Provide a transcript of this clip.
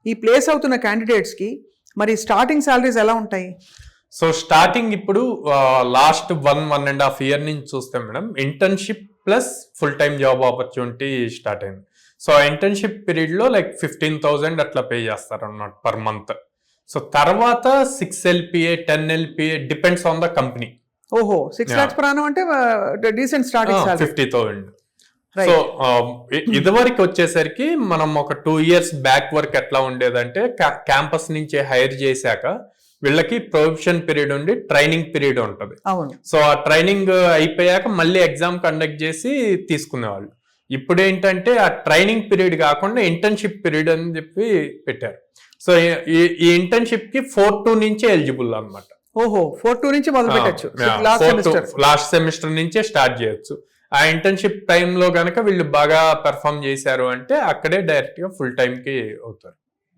ఈ ప్లేస్ అవుతున్న క్యాండిడేట్స్ కి మరి స్టార్టింగ్ సాలరీస్ ఎలా ఉంటాయి? సో స్టార్టింగ్ ఇప్పుడు లాస్ట్ 1.5 year నుంచి చూస్తే madam internship plus full time job opportunity start అయింది. సో ఆ ఇంటర్న్షిప్ పీరియడ్ లో లైక్ 15,000 అట్లా పే చేస్తారు అన్నమాట పర్ మంత్. సో తర్వాత 6 LPA 10 LPA depends on the company. ఓహో 6 lakhs per annum అంటే డీసెంట్ స్టార్టింగ్ సాలరీ. 50,000. సో ఇదివరకు వచ్చేసరికి మనం ఒక 2 years బ్యాక్ వర్క్ ఎట్లా ఉండేదంటే క్యాంపస్ నుంచి హైర్ చేశాక వీళ్ళకి ప్రొఫెషన్ పీరియడ్ ఉండి ట్రైనింగ్ పీరియడ్ ఉంటుంది. సో ఆ ట్రైనింగ్ అయిపోయాక మళ్ళీ ఎగ్జామ్ కండక్ట్ చేసి తీసుకునేవాళ్ళు. ఇప్పుడు ఏంటంటే ఆ ట్రైనింగ్ పీరియడ్ కాకుండా ఇంటర్న్షిప్ పీరియడ్ అని చెప్పి పెట్టారు. సో ఈ ఇంటర్న్షిప్ కి 4.2 నుంచి ఎలిజిబుల్ అనమాట. ఓహో 4.2 నుంచి మొదలు పెట్టచ్చు. లాస్ట్ సెమిస్టర్ నుంచే స్టార్ట్ చేయొచ్చు. ఆ ఇంటర్న్షిప్ టైంలో గనక వీళ్ళు బాగా పెర్ఫామ్ చేశారు అంటే అక్కడే డైరెక్ట్ గా ఫుల్ టైం కి అవుతారు.